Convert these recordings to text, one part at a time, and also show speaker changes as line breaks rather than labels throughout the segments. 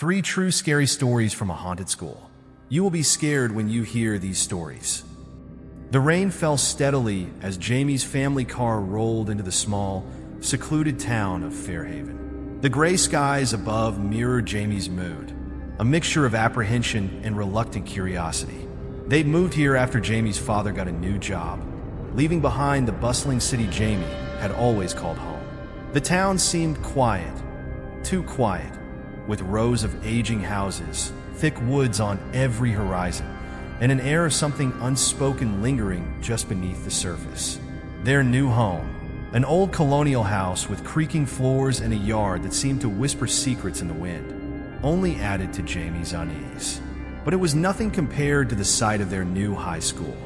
3 true scary stories from a haunted school. You will be scared when you hear these stories. The rain fell steadily as Jamie's family car rolled into the small, secluded town of Fairhaven. The gray skies above mirrored Jamie's mood, a mixture of apprehension and reluctant curiosity. They'd moved here after Jamie's father got a new job, leaving behind the bustling city Jamie had always called home. The town seemed quiet, too quiet, with rows of aging houses, thick woods on every horizon, and an air of something unspoken lingering just beneath the surface. Their new home, an old colonial house with creaking floors and a yard that seemed to whisper secrets in the wind, only added to Jamie's unease. But it was nothing compared to the sight of their new high school.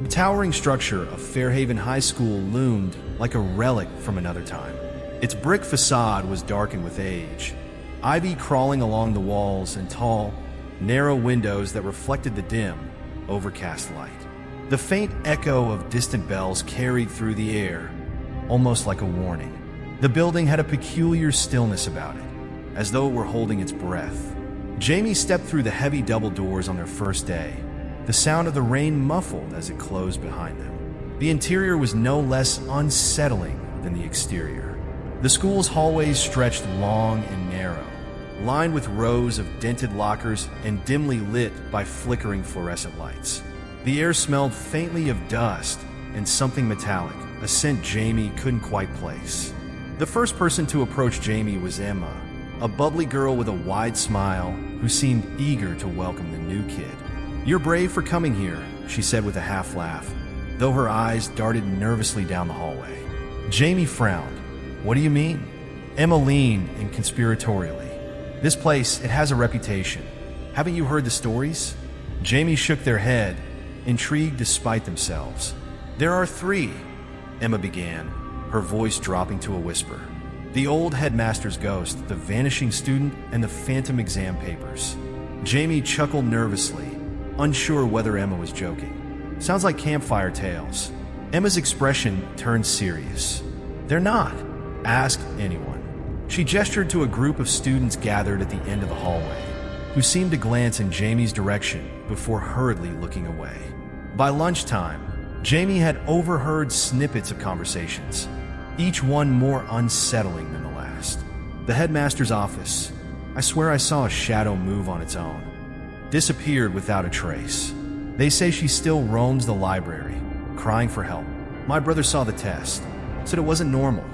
The towering structure of Fairhaven High School loomed like a relic from another time. Its brick facade was darkened with age, ivy crawling along the walls and tall, narrow windows that reflected the dim, overcast light. The faint echo of distant bells carried through the air, almost like a warning. The building had a peculiar stillness about it, as though it were holding its breath. Jamie stepped through the heavy double doors on their first day, the sound of the rain muffled as it closed behind them. The interior was no less unsettling than the exterior. The school's hallways stretched long and narrow, lined with rows of dented lockers and dimly lit by flickering fluorescent lights. The air smelled faintly of dust and something metallic, a scent Jamie couldn't quite place. The first person to approach Jamie was Emma, a bubbly girl with a wide smile who seemed eager to welcome the new kid. "You're brave for coming here," she said with a half laugh, though her eyes darted nervously down the hallway. Jamie frowned. "What do you mean?" Emma leaned in conspiratorially. "This place, it has a reputation. Haven't you heard the stories?" Jamie shook their head, intrigued despite themselves. "There are 3, Emma began, her voice dropping to a whisper. "The old headmaster's ghost, the vanishing student, and the phantom exam papers." Jamie chuckled nervously, unsure whether Emma was joking. "Sounds like campfire tales." Emma's expression turned serious. "They're not. Ask anyone." She gestured to a group of students gathered at the end of the hallway, who seemed to glance in Jamie's direction before hurriedly looking away. By lunchtime, Jamie had overheard snippets of conversations, each one more unsettling than the last. "The headmaster's office. I swear I saw a shadow move on its own. Disappeared without a trace. They say she still roams the library, crying for help. My brother saw the test. Said it wasn't normal.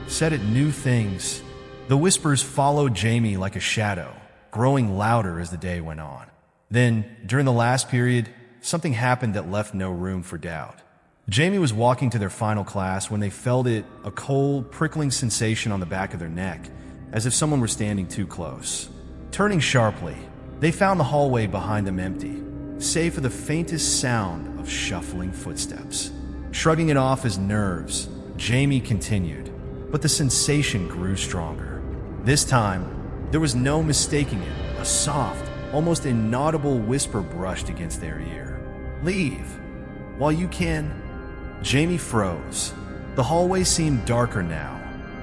Said it knew things." The whispers followed Jamie like a shadow, growing louder as the day went on. Then, during the last period, something happened that left no room for doubt. Jamie was walking to their final class when they felt a cold, prickling sensation on the back of their neck, as if someone were standing too close. Turning sharply, they found the hallway behind them empty, save for the faintest sound of shuffling footsteps. Shrugging it off as nerves, Jamie continued, but the sensation grew stronger. This time, there was no mistaking it. A soft, almost inaudible whisper brushed against their ear. "Leave, while you can." Jamie froze. The hallway seemed darker now,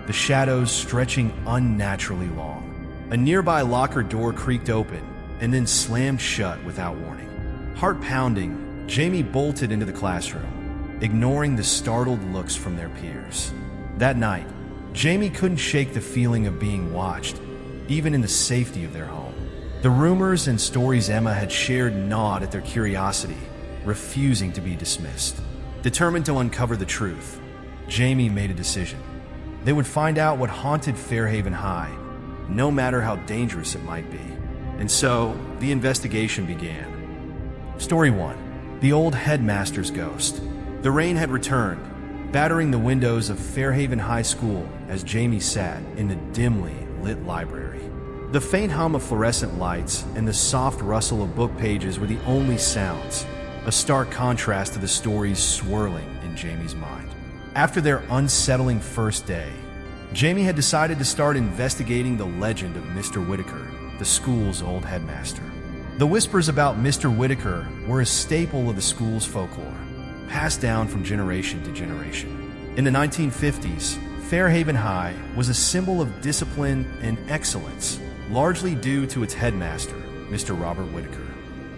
the shadows stretching unnaturally long. A nearby locker door creaked open and then slammed shut without warning. Heart pounding, Jamie bolted into the classroom, ignoring the startled looks from their peers. That night, Jamie couldn't shake the feeling of being watched, even in the safety of their home. The rumors and stories Emma had shared gnawed at their curiosity, refusing to be dismissed. Determined to uncover the truth, Jamie made a decision. They would find out what haunted Fairhaven High, no matter how dangerous it might be. And so, the investigation began. Story 1. The old headmaster's ghost. The rain had returned, battering the windows of Fairhaven High School as Jamie sat in the dimly lit library. The faint hum of fluorescent lights and the soft rustle of book pages were the only sounds, a stark contrast to the stories swirling in Jamie's mind. After their unsettling first day, Jamie had decided to start investigating the legend of Mr. Whitaker, the school's old headmaster. The whispers about Mr. Whitaker were a staple of the school's folklore, passed down from generation to generation. In the 1950s, Fairhaven High was a symbol of discipline and excellence, largely due to its headmaster, Mr. Robert Whitaker.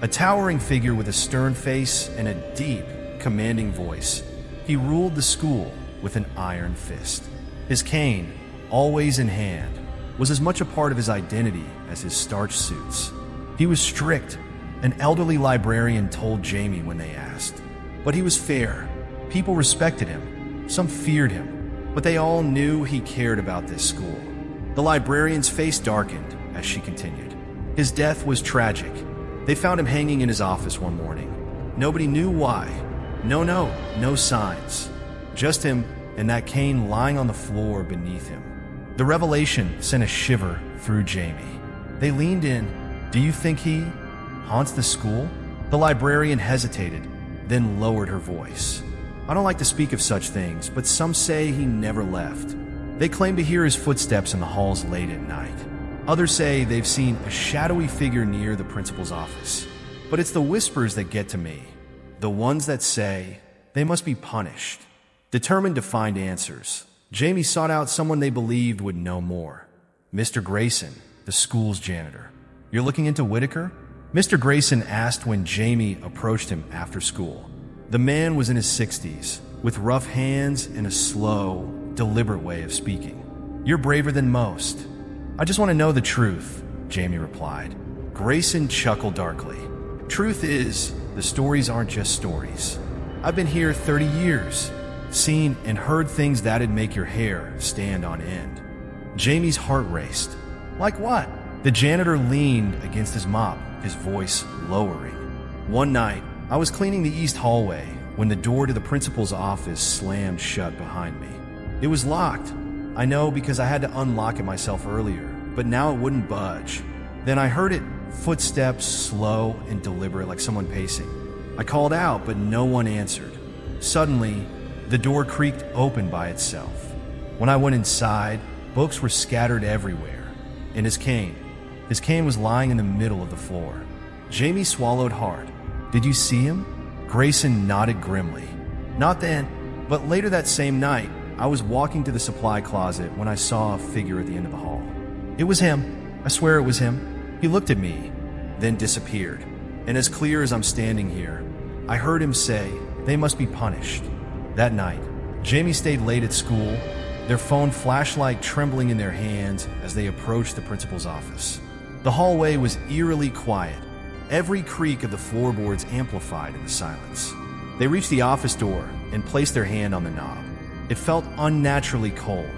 A towering figure with a stern face and a deep, commanding voice, he ruled the school with an iron fist. His cane, always in hand, was as much a part of his identity as his starched suits. He was strict, an elderly librarian told Jamie when they asked. But he was fair. People respected him. Some feared him. But they all knew he cared about this school. The librarian's face darkened as she continued. His death was tragic. They found him hanging in his office one morning. Nobody knew why. No note, no signs. Just him and that cane lying on the floor beneath him. The revelation sent a shiver through Jamie. They leaned in. Do you think he haunts the school? The librarian hesitated, then lowered her voice. I don't like to speak of such things, but some say he never left. They claim to hear his footsteps in the halls late at night. Others say they've seen a shadowy figure near the principal's office. But it's the whispers that get to me. The ones that say they must be punished. Determined to find answers, Jamie sought out someone they believed would know more. Mr. Grayson, the school's janitor. You're looking into Whitaker? Mr. Grayson asked when Jamie approached him after school. The man was in his 60s, with rough hands and a slow, deliberate way of speaking. You're braver than most. I just want to know the truth, Jamie replied. Grayson chuckled darkly. Truth is, the stories aren't just stories. I've been here 30 years, seen and heard things that'd make your hair stand on end. Jamie's heart raced. Like what? The janitor leaned against his mop, his voice lowering. One night, I was cleaning the east hallway when the door to the principal's office slammed shut behind me. It was locked. I know because I had to unlock it myself earlier, but now it wouldn't budge. Then I heard it, footsteps slow and deliberate like someone pacing. I called out, but no one answered. Suddenly, the door creaked open by itself. When I went inside, books were scattered everywhere. And his cane was lying in the middle of the floor. Jamie swallowed hard. Did you see him? Grayson nodded grimly. Not then, but later that same night, I was walking to the supply closet when I saw a figure at the end of the hall. It was him. I swear it was him. He looked at me, then disappeared. And as clear as I'm standing here, I heard him say, they must be punished. That night, Jamie stayed late at school, their phone flashlight trembling in their hands as they approached the principal's office. The hallway was eerily quiet. Every creak of the floorboards amplified in the silence. They reached the office door and placed their hand on the knob. It felt unnaturally cold.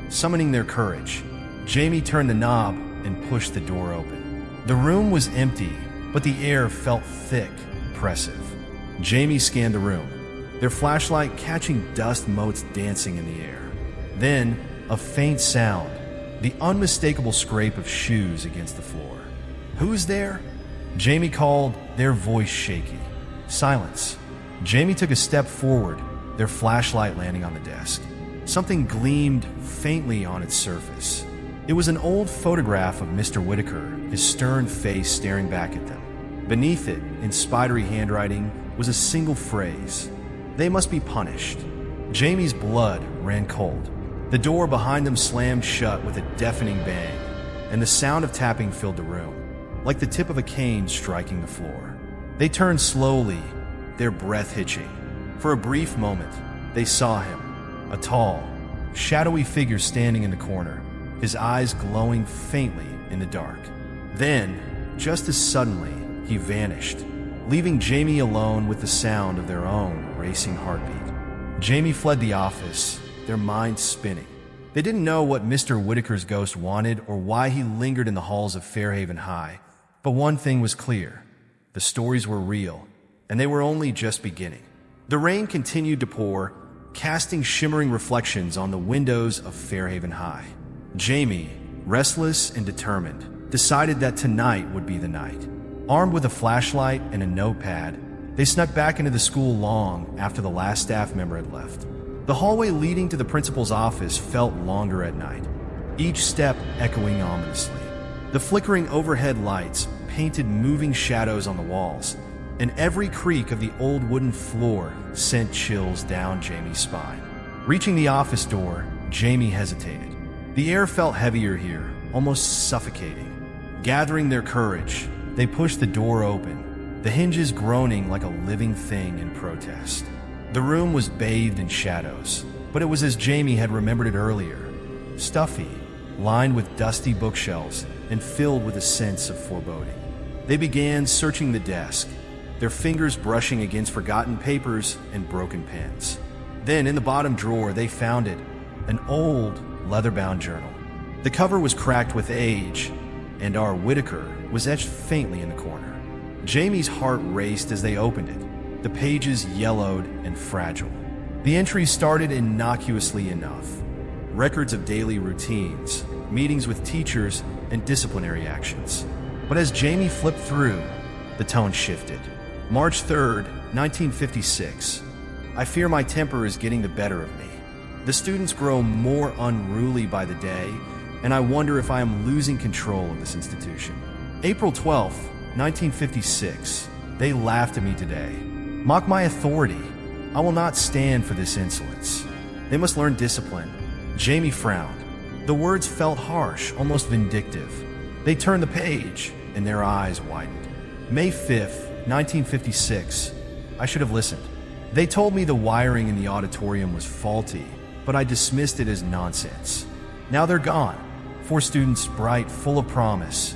Summoning their courage, Jamie turned the knob and pushed the door open. The room was empty, but the air felt thick, oppressive. Jamie scanned the room, their flashlight catching dust motes dancing in the air. Then, a faint sound, the unmistakable scrape of shoes against the floor. Who's there? Jamie called, their voice shaky. Silence. Jamie took a step forward, their flashlight landing on the desk. Something gleamed faintly on its surface. It was an old photograph of Mr. Whitaker, his stern face staring back at them. Beneath it, in spidery handwriting, was a single phrase. They must be punished. Jamie's blood ran cold. The door behind them slammed shut with a deafening bang, and the sound of tapping filled the room, like the tip of a cane striking the floor. They turned slowly, their breath hitching. For a brief moment, they saw him, a tall, shadowy figure standing in the corner, his eyes glowing faintly in the dark. Then, just as suddenly, he vanished, leaving Jamie alone with the sound of their own racing heartbeat. Jamie fled the office, their minds spinning. They didn't know what Mr. Whitaker's ghost wanted or why he lingered in the halls of Fairhaven High, but one thing was clear. The stories were real, and they were only just beginning. The rain continued to pour, casting shimmering reflections on the windows of Fairhaven High. Jamie, restless and determined, decided that tonight would be the night. Armed with a flashlight and a notepad, they snuck back into the school long after the last staff member had left. The hallway leading to the principal's office felt longer at night, each step echoing ominously. The flickering overhead lights painted moving shadows on the walls, and every creak of the old wooden floor sent chills down Jamie's spine. Reaching the office door, Jamie hesitated. The air felt heavier here, almost suffocating. Gathering their courage, they pushed the door open, the hinges groaning like a living thing in protest. The room was bathed in shadows, but it was as Jamie had remembered it earlier, stuffy, lined with dusty bookshelves and filled with a sense of foreboding. They began searching the desk, their fingers brushing against forgotten papers and broken pens. Then, in the bottom drawer, they found it, an old, leather-bound journal. The cover was cracked with age, and R. Whitaker was etched faintly in the corner. Jamie's heart raced as they opened it, the pages yellowed and fragile. The entries started innocuously enough. Records of daily routines, meetings with teachers, and disciplinary actions. But as Jamie flipped through, the tone shifted. March 3rd, 1956. I fear my temper is getting the better of me. The students grow more unruly by the day, and I wonder if I am losing control of this institution. April 12th, 1956. They laughed at me today. Mock my authority. I will not stand for this insolence. They must learn discipline. Jamie frowned. The words felt harsh, almost vindictive. They turned the page, and their eyes widened. May 5th, 1956. I should have listened. They told me the wiring in the auditorium was faulty, but I dismissed it as nonsense. Now they're gone. 4 students, bright, full of promise.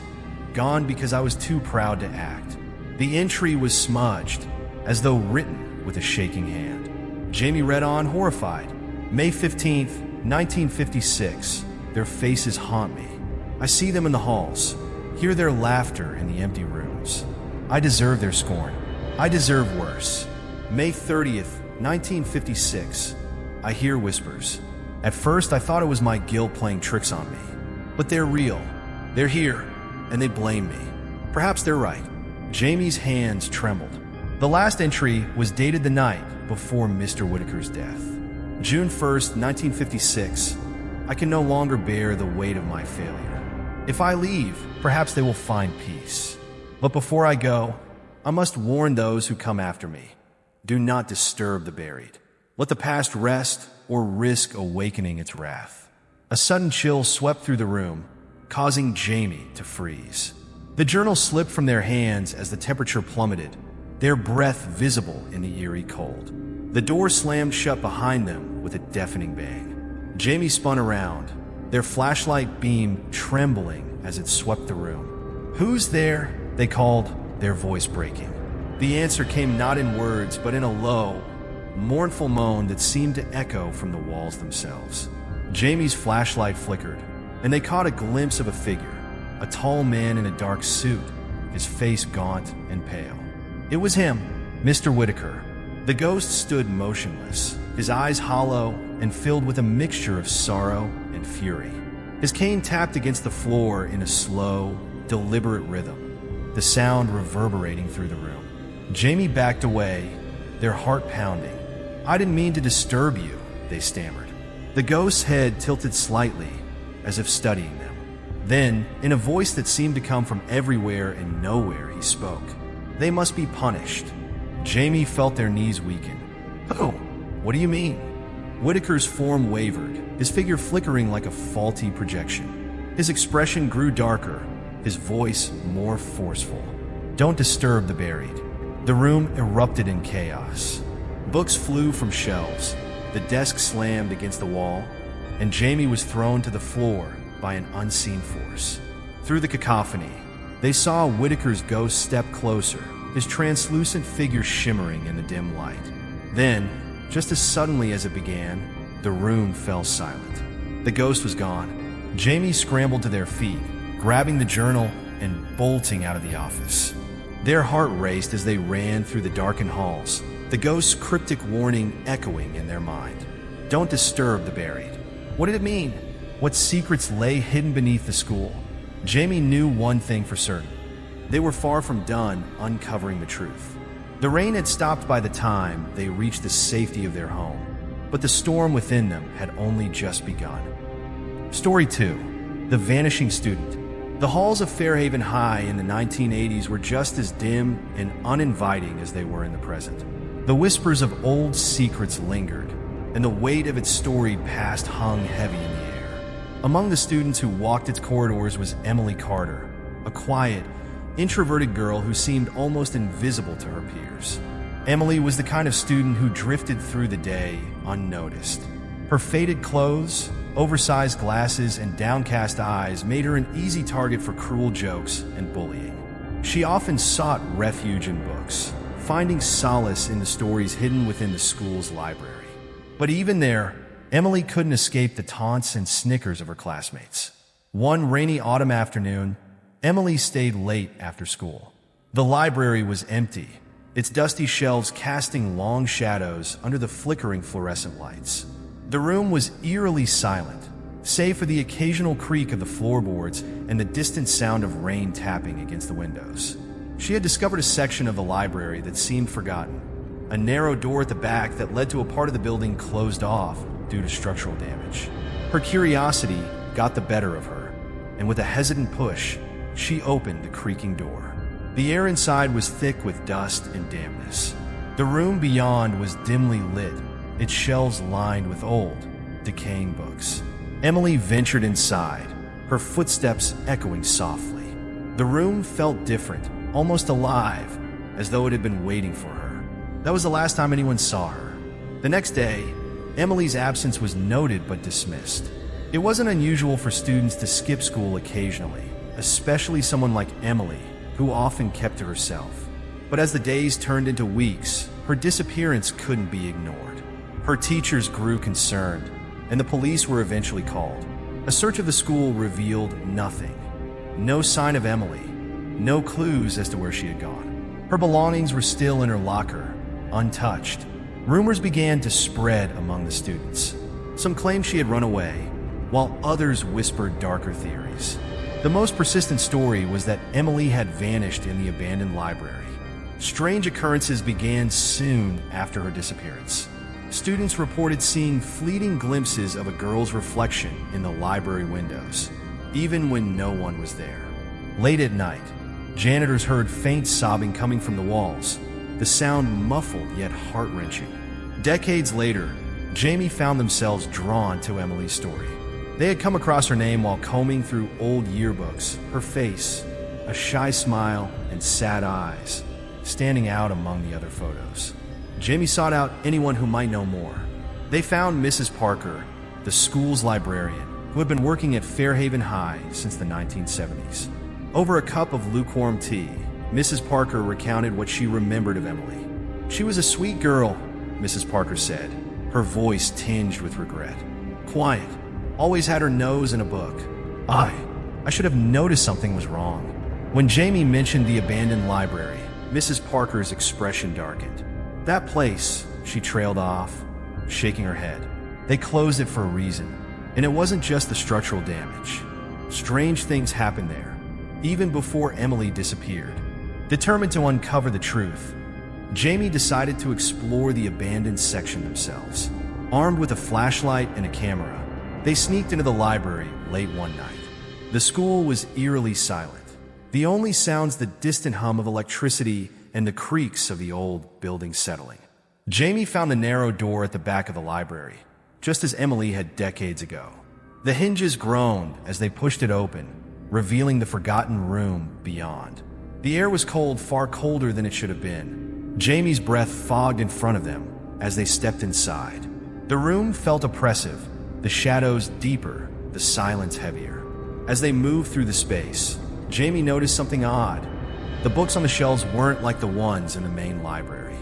Gone because I was too proud to act. The entry was smudged, as though written with a shaking hand. Jamie read on, horrified. May 15th, 1956. Their faces haunt me. I see them in the halls, hear their laughter in the empty rooms. I deserve their scorn. I deserve worse. May 30th, 1956. I hear whispers. At first, I thought it was my guilt playing tricks on me. But they're real. They're here, and they blame me. Perhaps they're right. Jamie's hands trembled. The last entry was dated the night before Mr. Whitaker's death. June 1st, 1956. I can no longer bear the weight of my failure. If I leave, perhaps they will find peace. But before I go, I must warn those who come after me. Do not disturb the buried. Let the past rest or risk awakening its wrath. A sudden chill swept through the room, causing Jamie to freeze. The journal slipped from their hands as the temperature plummeted, their breath visible in the eerie cold. The door slammed shut behind them with a deafening bang. Jamie spun around, their flashlight beam trembling as it swept the room. "Who's there?" they called, their voice breaking. The answer came not in words, but in a low, mournful moan that seemed to echo from the walls themselves. Jamie's flashlight flickered, and they caught a glimpse of a figure, a tall man in a dark suit, his face gaunt and pale. It was him, Mr. Whitaker. The ghost stood motionless, his eyes hollow and filled with a mixture of sorrow and fury. His cane tapped against the floor in a slow, deliberate rhythm, the sound reverberating through the room. Jamie backed away, their heart pounding. "I didn't mean to disturb you," they stammered. The ghost's head tilted slightly, as if studying them. Then, in a voice that seemed to come from everywhere and nowhere, he spoke. "They must be punished." Jamie felt their knees weaken. "Who? What do you mean?" Whitaker's form wavered, his figure flickering like a faulty projection. His expression grew darker, his voice more forceful. "Don't disturb the buried." The room erupted in chaos. Books flew from shelves, the desk slammed against the wall, and Jamie was thrown to the floor by an unseen force. Through the cacophony, they saw Whitaker's ghost step closer, his translucent figure shimmering in the dim light. Then, just as suddenly as it began, the room fell silent. The ghost was gone. Jamie scrambled to their feet, grabbing the journal and bolting out of the office. Their heart raced as they ran through the darkened halls, the ghost's cryptic warning echoing in their mind. Don't disturb the buried. What did it mean? What secrets lay hidden beneath the school? Jamie knew one thing for certain. They were far from done uncovering the truth. The rain had stopped by the time they reached the safety of their home, but the storm within them had only just begun. Story 2. The Vanishing Student. The halls of Fairhaven High in the 1980s were just as dim and uninviting as they were in the present. The whispers of old secrets lingered, and the weight of its storied past hung heavy in the air. Among the students who walked its corridors was Emily Carter, a quiet, introverted girl who seemed almost invisible to her peers. Emily was the kind of student who drifted through the day unnoticed. Her faded clothes, oversized glasses, and downcast eyes made her an easy target for cruel jokes and bullying. She often sought refuge in books, finding solace in the stories hidden within the school's library. But even there, Emily couldn't escape the taunts and snickers of her classmates. One rainy autumn afternoon, Emily stayed late after school. The library was empty, its dusty shelves casting long shadows under the flickering fluorescent lights. The room was eerily silent, save for the occasional creak of the floorboards and the distant sound of rain tapping against the windows. She had discovered a section of the library that seemed forgotten, a narrow door at the back that led to a part of the building closed off due to structural damage. Her curiosity got the better of her, and with a hesitant push, she opened the creaking door. The air inside was thick with dust and dampness. The room beyond was dimly lit, its shelves lined with old, decaying books. Emily ventured inside, her footsteps echoing softly. The room felt different, almost alive, as though it had been waiting for her. That was the last time anyone saw her. The next day, Emily's absence was noted but dismissed. It wasn't unusual for students to skip school occasionally, especially someone like Emily, who often kept to herself. But as the days turned into weeks, her disappearance couldn't be ignored. Her teachers grew concerned, and the police were eventually called. A search of the school revealed nothing. No sign of Emily, no clues as to where she had gone. Her belongings were still in her locker, untouched. Rumors began to spread among the students. Some claimed she had run away, while others whispered darker theories. The most persistent story was that Emily had vanished in the abandoned library. Strange occurrences began soon after her disappearance. Students reported seeing fleeting glimpses of a girl's reflection in the library windows, even when no one was there. Late at night, janitors heard faint sobbing coming from the walls, the sound muffled yet heart-wrenching. Decades later, Jamie found themselves drawn to Emily's story. They had come across her name while combing through old yearbooks, her face, a shy smile and sad eyes, standing out among the other photos. Jamie sought out anyone who might know more. They found Mrs. Parker, the school's librarian, who had been working at Fairhaven High since the 1970s. Over a cup of lukewarm tea, Mrs. Parker recounted what she remembered of Emily. She was a sweet girl, Mrs. Parker said, her voice tinged with regret. Quiet, always had her nose in a book. I should have noticed something was wrong. When Jamie mentioned the abandoned library, Mrs. Parker's expression darkened. That place, she trailed off, shaking her head. They closed it for a reason, and it wasn't just the structural damage. Strange things happened there, even before Emily disappeared. Determined to uncover the truth, Jamie decided to explore the abandoned section themselves. Armed with a flashlight and a camera, they sneaked into the library late one night. The school was eerily silent. The only sounds the distant hum of electricity and the creaks of the old building settling. Jamie found the narrow door at the back of the library, just as Emily had decades ago. The hinges groaned as they pushed it open, revealing the forgotten room beyond. The air was cold, far colder than it should have been. Jamie's breath fogged in front of them as they stepped inside. The room felt oppressive, the shadows deeper, the silence heavier. As they moved through the space, Jamie noticed something odd. The books on the shelves weren't like the ones in the main library.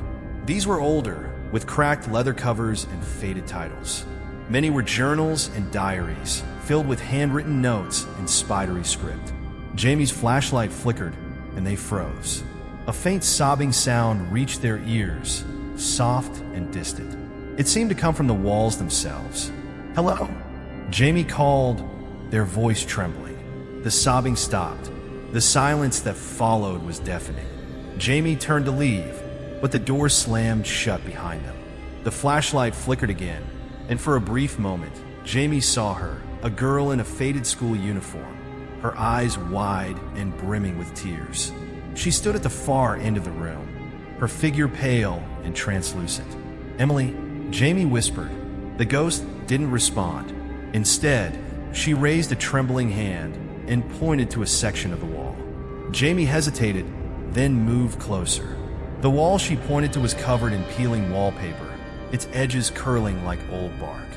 These were older, with cracked leather covers and faded titles. Many were journals and diaries, filled with handwritten notes and spidery script. Jamie's flashlight flickered, and they froze. A faint sobbing sound reached their ears, soft and distant. It seemed to come from the walls themselves. "Hello?" Jamie called, their voice trembling. The sobbing stopped. The silence that followed was deafening. Jamie turned to leave, but the door slammed shut behind them. The flashlight flickered again, and for a brief moment, Jamie saw her, a girl in a faded school uniform, her eyes wide and brimming with tears. She stood at the far end of the room, her figure pale and translucent. "Emily," Jamie whispered. The ghost didn't respond. Instead, she raised a trembling hand and pointed to a section of the wall. Jamie hesitated, then moved closer. The wall she pointed to was covered in peeling wallpaper, its edges curling like old bark.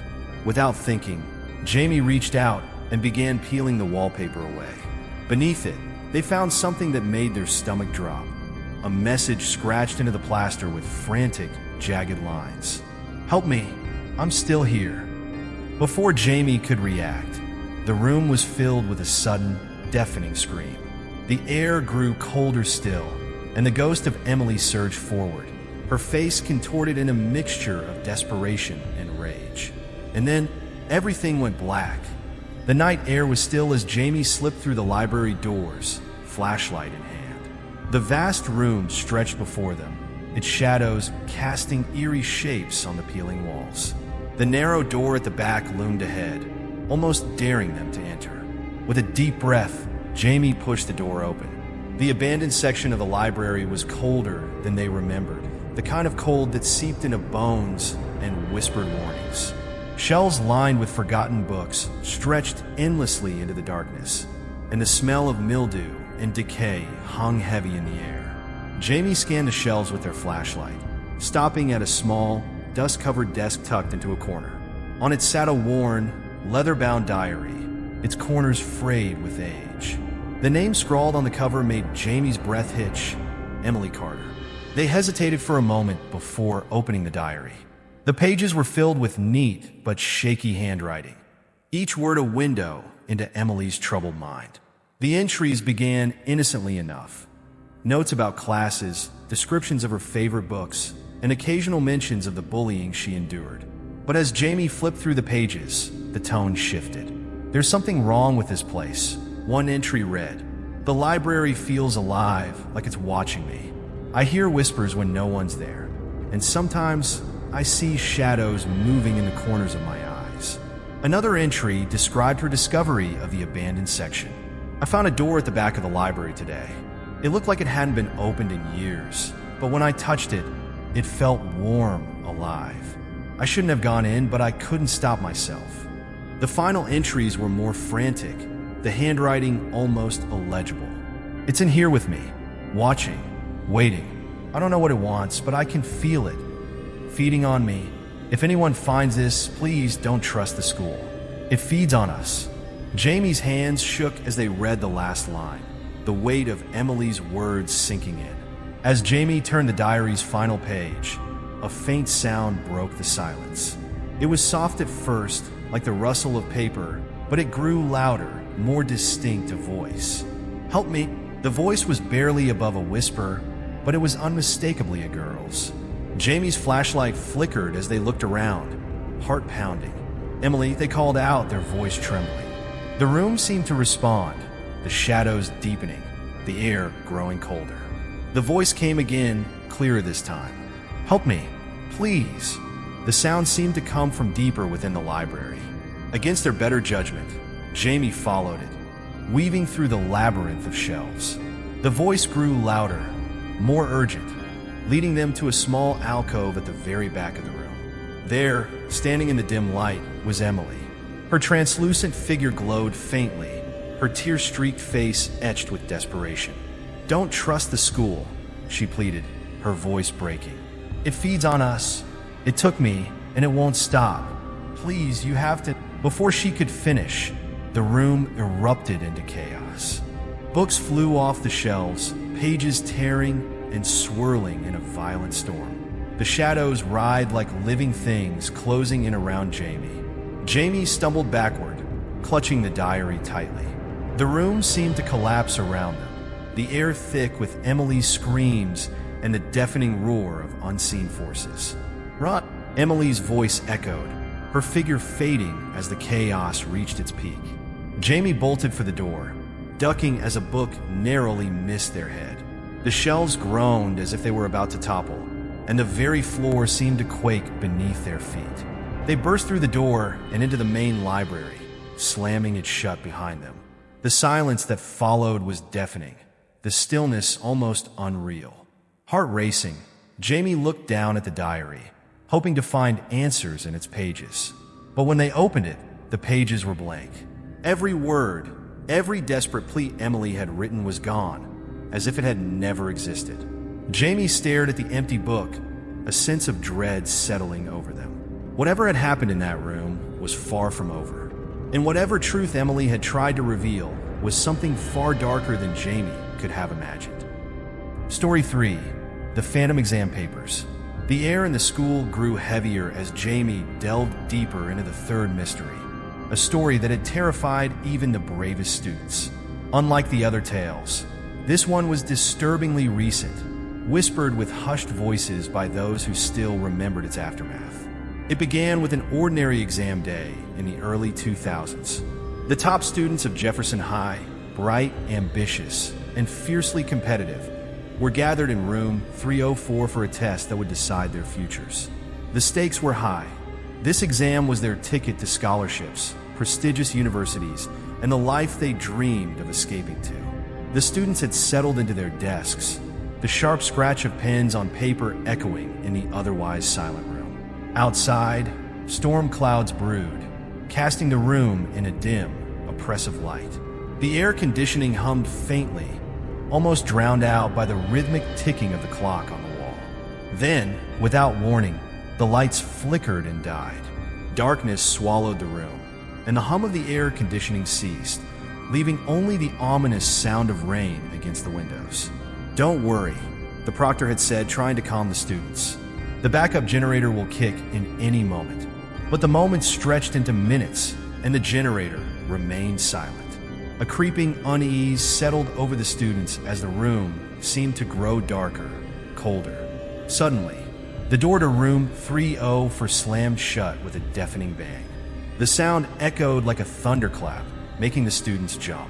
Without thinking, Jamie reached out and began peeling the wallpaper away. Beneath it, they found something that made their stomach drop. A message scratched into the plaster with frantic, jagged lines. "Help me, I'm still here." Before Jamie could react, the room was filled with a sudden, deafening scream. The air grew colder still, and the ghost of Emily surged forward, her face contorted in a mixture of desperation and rage. And then, everything went black. The night air was still as Jamie slipped through the library doors, flashlight in hand. The vast room stretched before them, its shadows casting eerie shapes on the peeling walls. The narrow door at the back loomed ahead, almost daring them to enter. With a deep breath, Jamie pushed the door open. The abandoned section of the library was colder than they remembered, the kind of cold that seeped into bones and whispered warnings. Shelves lined with forgotten books stretched endlessly into the darkness, and the smell of mildew and decay hung heavy in the air. Jamie scanned the shelves with their flashlight, stopping at a small, dust-covered desk tucked into a corner. On it sat a worn, leather-bound diary, its corners frayed with age. The name scrawled on the cover made Jamie's breath hitch: Emily Carter. They hesitated for a moment before opening the diary. The pages were filled with neat but shaky handwriting, each word a window into Emily's troubled mind. The entries began innocently enough. Notes about classes, descriptions of her favorite books, and occasional mentions of the bullying she endured. But as Jamie flipped through the pages, the tone shifted. "There's something wrong with this place." One entry read, "The library feels alive, like it's watching me. I hear whispers when no one's there, and sometimes I see shadows moving in the corners of my eyes." Another entry described her discovery of the abandoned section. "I found a door at the back of the library today. It looked like it hadn't been opened in years, but when I touched it, it felt warm, alive. I shouldn't have gone in, but I couldn't stop myself." The final entries were more frantic, the handwriting almost illegible. "It's in here with me, watching, waiting. I don't know what it wants, but I can feel it, feeding on me. If anyone finds this, please don't trust the school. It feeds on us." Jamie's hands shook as they read the last line, the weight of Emily's words sinking in. As Jamie turned the diary's final page, a faint sound broke the silence. It was soft at first, like the rustle of paper, but it grew louder, more distinct a voice. "Help me." The voice was barely above a whisper, but it was unmistakably a girl's. Jamie's flashlight flickered as they looked around, heart pounding. "Emily," they called out, their voice trembling. The room seemed to respond, the shadows deepening, the air growing colder. The voice came again, clearer this time. "Help me, please." The sound seemed to come from deeper within the library. Against their better judgment, Jamie followed it, weaving through the labyrinth of shelves. The voice grew louder, more urgent, leading them to a small alcove at the very back of the room. There, standing in the dim light, was Emily. Her translucent figure glowed faintly, her tear-streaked face etched with desperation. "Don't trust the school," she pleaded, her voice breaking. "It feeds on us. It took me, and it won't stop. Please, you have to—" Before she could finish, the room erupted into chaos. Books flew off the shelves, pages tearing and swirling in a violent storm. The shadows writhed like living things closing in around Jamie. Jamie stumbled backward, clutching the diary tightly. The room seemed to collapse around them, the air thick with Emily's screams and the deafening roar of unseen forces. "Run!" Emily's voice echoed, her figure fading as the chaos reached its peak. Jamie bolted for the door, ducking as a book narrowly missed their head. The shelves groaned as if they were about to topple, and the very floor seemed to quake beneath their feet. They burst through the door and into the main library, slamming it shut behind them. The silence that followed was deafening, the stillness almost unreal. Heart racing, Jamie looked down at the diary, hoping to find answers in its pages. But when they opened it, the pages were blank. Every word, every desperate plea Emily had written was gone, as if it had never existed. Jamie stared at the empty book, a sense of dread settling over them. Whatever had happened in that room was far from over, and whatever truth Emily had tried to reveal was something far darker than Jamie could have imagined. Story 3. The Phantom Exam Papers. The air in the school grew heavier as Jamie delved deeper into the third mystery, a story that had terrified even the bravest students. Unlike the other tales, this one was disturbingly recent, whispered with hushed voices by those who still remembered its aftermath. It began with an ordinary exam day in the early 2000s. The top students of Jefferson High, bright, ambitious, and fiercely competitive, were gathered in room 304 for a test that would decide their futures. The stakes were high. This exam was their ticket to scholarships, prestigious universities, and the life they dreamed of escaping to. The students had settled into their desks, the sharp scratch of pens on paper echoing in the otherwise silent room. Outside, storm clouds brewed, casting the room in a dim, oppressive light. The air conditioning hummed faintly, almost drowned out by the rhythmic ticking of the clock on the wall. Then, without warning, the lights flickered and died. Darkness swallowed the room, and the hum of the air conditioning ceased, leaving only the ominous sound of rain against the windows. "Don't worry," the proctor had said, trying to calm the students. "The backup generator will kick in any moment." But the moments stretched into minutes, and the generator remained silent. A creeping unease settled over the students as the room seemed to grow darker, colder. Suddenly, the door to room 304 slammed shut with a deafening bang. The sound echoed like a thunderclap, making the students jump.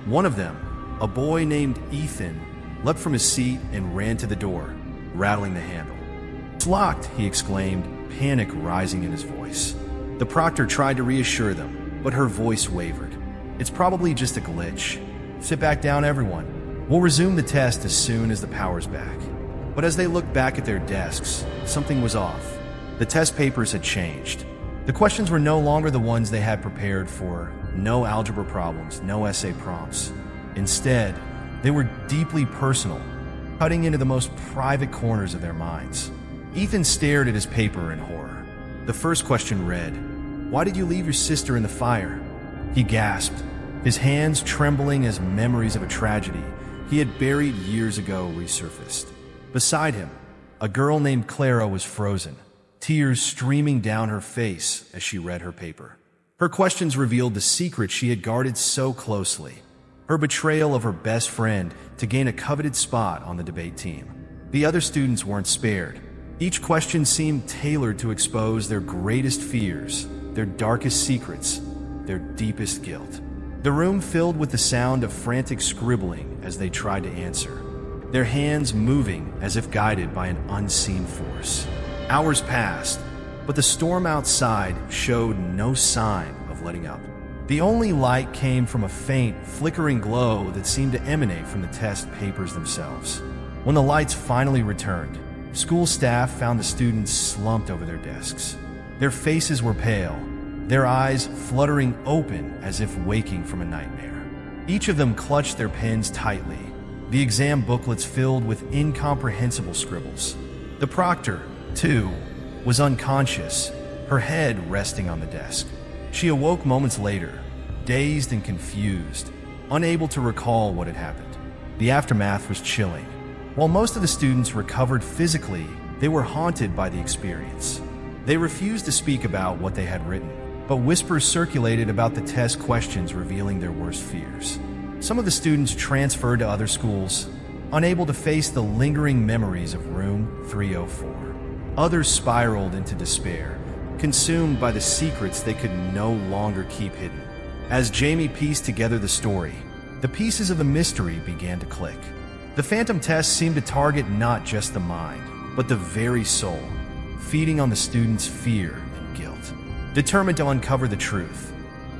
One of them, a boy named Ethan, leapt from his seat and ran to the door, rattling the handle. "It's locked," he exclaimed, panic rising in his voice. The proctor tried to reassure them, but her voice wavered. "It's probably just a glitch. Sit back down, everyone. We'll resume the test as soon as the power's back." But as they looked back at their desks, something was off. The test papers had changed. The questions were no longer the ones they had prepared for. No algebra problems, no essay prompts. Instead, they were deeply personal, cutting into the most private corners of their minds. Ethan stared at his paper in horror. The first question read, "Why did you leave your sister in the fire?" He gasped, his hands trembling as memories of a tragedy he had buried years ago resurfaced. Beside him, a girl named Clara was frozen, tears streaming down her face as she read her paper. Her questions revealed the secret she had guarded so closely, her betrayal of her best friend to gain a coveted spot on the debate team. The other students weren't spared. Each question seemed tailored to expose their greatest fears, their darkest secrets, their deepest guilt. The room filled with the sound of frantic scribbling as they tried to answer, their hands moving as if guided by an unseen force. Hours passed, but the storm outside showed no sign of letting up. The only light came from a faint, flickering glow that seemed to emanate from the test papers themselves. When the lights finally returned, school staff found the students slumped over their desks. Their faces were pale, their eyes fluttering open as if waking from a nightmare. Each of them clutched their pens tightly, the exam booklets filled with incomprehensible scribbles. The proctor, too, was unconscious, her head resting on the desk. She awoke moments later, dazed and confused, unable to recall what had happened. The aftermath was chilling. While most of the students recovered physically, they were haunted by the experience. They refused to speak about what they had written, but whispers circulated about the test questions revealing their worst fears. Some of the students transferred to other schools, unable to face the lingering memories of room 304. Others spiraled into despair, consumed by the secrets they could no longer keep hidden. As Jamie pieced together the story, the pieces of the mystery began to click. The phantom test seemed to target not just the mind, but the very soul, feeding on the students' fear and guilt. Determined to uncover the truth,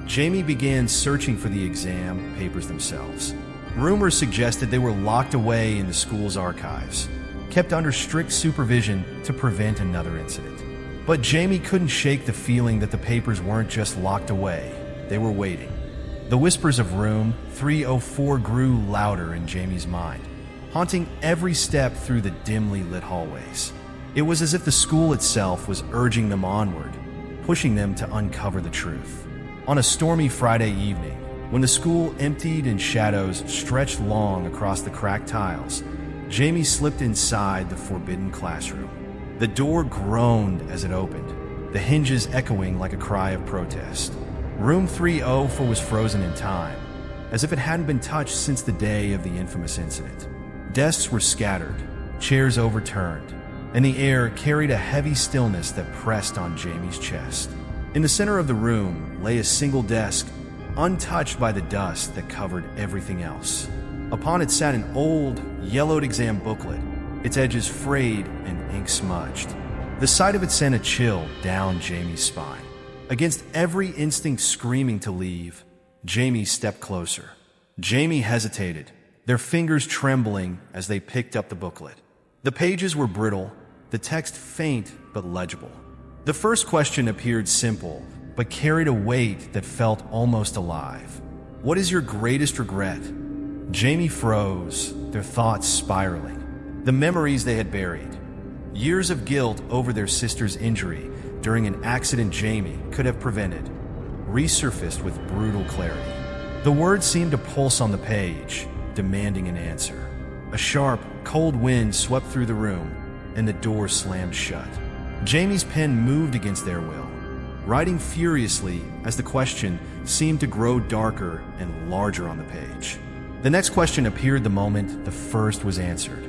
Jamie began searching for the exam papers themselves. Rumors suggested they were locked away in the school's archives, kept under strict supervision to prevent another incident. But Jamie couldn't shake the feeling that the papers weren't just locked away, they were waiting. The whispers of room 304 grew louder in Jamie's mind, haunting every step through the dimly lit hallways. It was as if the school itself was urging them onward, pushing them to uncover the truth. On a stormy Friday evening, when the school emptied and shadows stretched long across the cracked tiles, Jamie slipped inside the forbidden classroom. The door groaned as it opened, the hinges echoing like a cry of protest. Room 304 was frozen in time, as if it hadn't been touched since the day of the infamous incident. Desks were scattered, chairs overturned, and the air carried a heavy stillness that pressed on Jamie's chest. In the center of the room lay a single desk, untouched by the dust that covered everything else. Upon it sat an old, yellowed exam booklet, its edges frayed and ink smudged. The sight of it sent a chill down Jamie's spine. Against every instinct screaming to leave, Jamie stepped closer. Jamie hesitated, their fingers trembling as they picked up the booklet. The pages were brittle, the text faint but legible. The first question appeared simple, but carried a weight that felt almost alive. What is your greatest regret? Jamie froze, their thoughts spiraling. The memories they had buried. Years of guilt over their sister's injury during an accident Jamie could have prevented, resurfaced with brutal clarity. The words seemed to pulse on the page, demanding an answer. A sharp, cold wind swept through the room, and the door slammed shut. Jamie's pen moved against their will, writing furiously as the question seemed to grow darker and larger on the page. The next question appeared the moment the first was answered.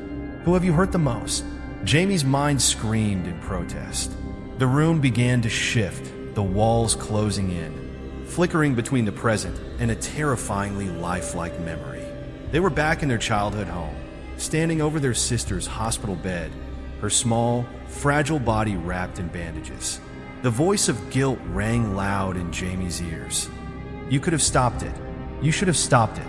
Who have you hurt the most? Jamie's mind screamed in protest. The room began to shift, the walls closing in, flickering between the present and a terrifyingly lifelike memory. They were back in their childhood home, standing over their sister's hospital bed, her small, fragile body wrapped in bandages. The voice of guilt rang loud in Jamie's ears. You could have stopped it. You should have stopped it.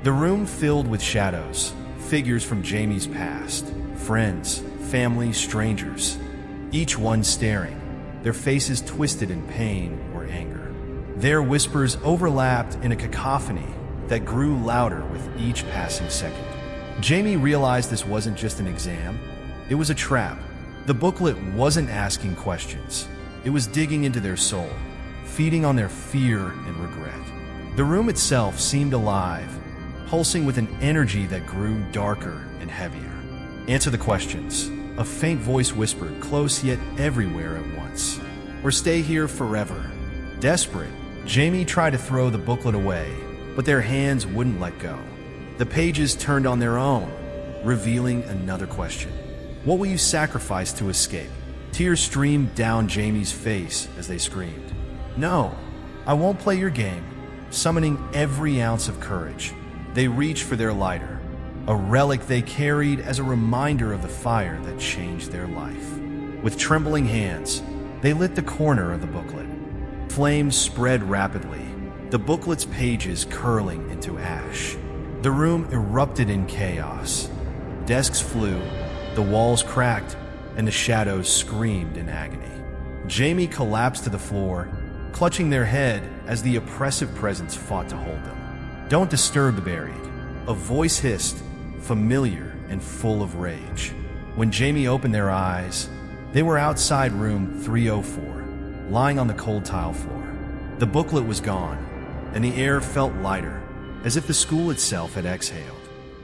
The room filled with shadows, figures from Jamie's past, friends, family, strangers, each one staring, their faces twisted in pain or anger. Their whispers overlapped in a cacophony that grew louder with each passing second. Jamie realized this wasn't just an exam, it was a trap. The booklet wasn't asking questions. It was digging into their soul, feeding on their fear and regret. The room itself seemed alive, pulsing with an energy that grew darker and heavier. Answer the questions, a faint voice whispered, close yet everywhere at once. Or stay here forever. Desperate, Jamie tried to throw the booklet away, but their hands wouldn't let go. The pages turned on their own, revealing another question. What will you sacrifice to escape? Tears streamed down Jamie's face as they screamed. No, I won't play your game. Summoning every ounce of courage, they reached for their lighter, a relic they carried as a reminder of the fire that changed their life. With trembling hands, they lit the corner of the booklet. Flames spread rapidly, the booklet's pages curling into ash. The room erupted in chaos. Desks flew, the walls cracked, and the shadows screamed in agony. Jamie collapsed to the floor, clutching their head as the oppressive presence fought to hold them. Don't disturb the buried. A voice hissed, familiar and full of rage. When Jamie opened their eyes, they were outside room 304, lying on the cold tile floor. The booklet was gone, and the air felt lighter, as if the school itself had exhaled.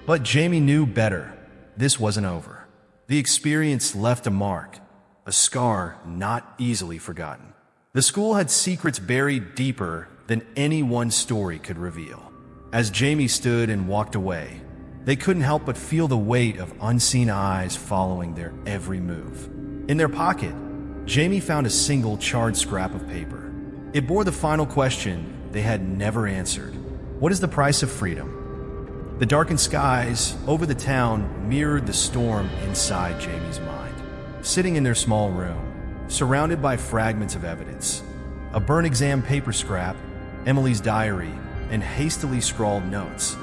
But Jamie knew better. This wasn't over. The experience left a mark, a scar not easily forgotten. The school had secrets buried deeper than any one story could reveal. As Jamie stood and walked away, they couldn't help but feel the weight of unseen eyes following their every move. In their pocket, Jamie found a single charred scrap of paper. It bore the final question they had never answered. What is the price of freedom? The darkened skies over the town mirrored the storm inside Jamie's mind. Sitting in their small room, surrounded by fragments of evidence, a burnt exam paper scrap, Emily's diary, and hastily scrawled notes,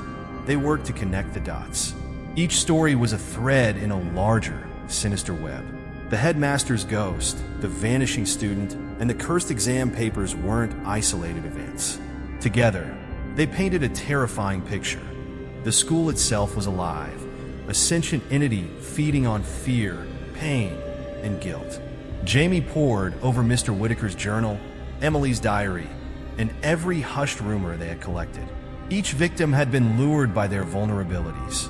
they worked to connect the dots. Each story was a thread in a larger, sinister web. The headmaster's ghost, the vanishing student, and the cursed exam papers weren't isolated events. Together, they painted a terrifying picture. The school itself was alive, a sentient entity feeding on fear, pain, and guilt. Jamie pored over Mr. Whitaker's journal, Emily's diary, and every hushed rumor they had collected. Each victim had been lured by their vulnerabilities.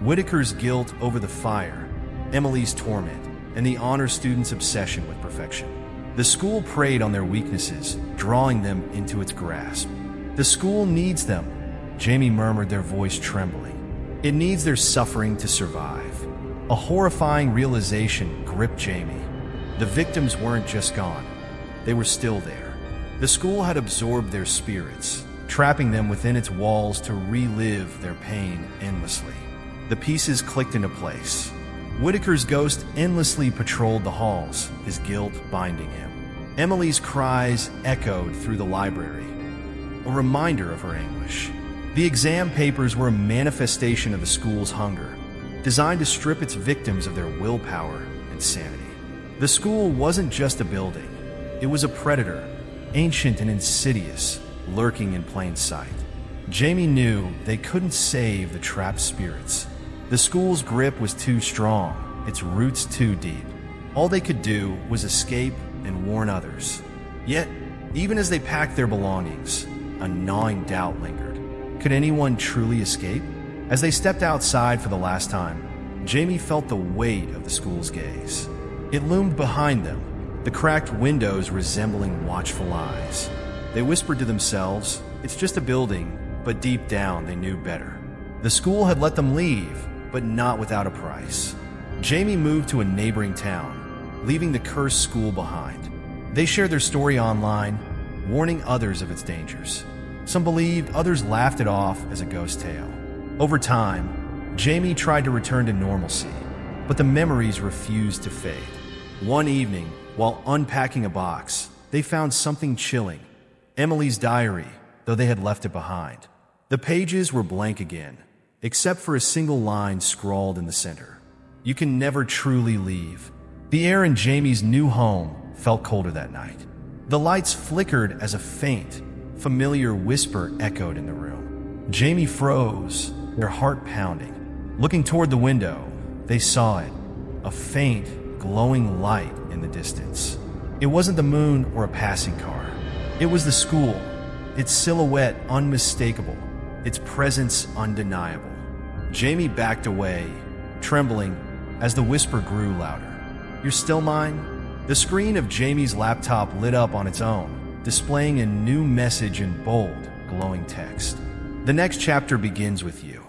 Whitaker's guilt over the fire, Emily's torment, and the honor student's obsession with perfection. The school preyed on their weaknesses, drawing them into its grasp. The school needs them, Jamie murmured, their voice trembling. It needs their suffering to survive. A horrifying realization gripped Jamie. The victims weren't just gone. They were still there. The school had absorbed their spirits, trapping them within its walls to relive their pain endlessly. The pieces clicked into place. Whitaker's ghost endlessly patrolled the halls, his guilt binding him. Emily's cries echoed through the library, a reminder of her anguish. The exam papers were a manifestation of the school's hunger, designed to strip its victims of their willpower and sanity. The school wasn't just a building. It was a predator, ancient and insidious, lurking in plain sight. Jamie knew they couldn't save the trapped spirits. The school's grip was too strong, its roots too deep. All they could do was escape and warn others. Yet, even as they packed their belongings, a gnawing doubt lingered. Could anyone truly escape? As they stepped outside for the last time, Jamie felt the weight of the school's gaze. It loomed behind them, the cracked windows resembling watchful eyes. They whispered to themselves, "It's just a building," but deep down they knew better. The school had let them leave, but not without a price. Jamie moved to a neighboring town, leaving the cursed school behind. They shared their story online, warning others of its dangers. Some believed, others laughed it off as a ghost tale. Over time, Jamie tried to return to normalcy, but the memories refused to fade. One evening, while unpacking a box, they found something chilling: Emily's diary, though they had left it behind. The pages were blank again, except for a single line scrawled in the center. "You can never truly leave." The air in Jamie's new home felt colder that night. The lights flickered as a faint, familiar whisper echoed in the room. Jamie froze, their heart pounding. Looking toward the window, they saw it, a faint, glowing light in the distance. It wasn't the moon or a passing car. It was the school, its silhouette unmistakable, its presence undeniable. Jamie backed away, trembling as the whisper grew louder. "You're still mine?" The screen of Jamie's laptop lit up on its own, displaying a new message in bold, glowing text. "The next chapter begins with you."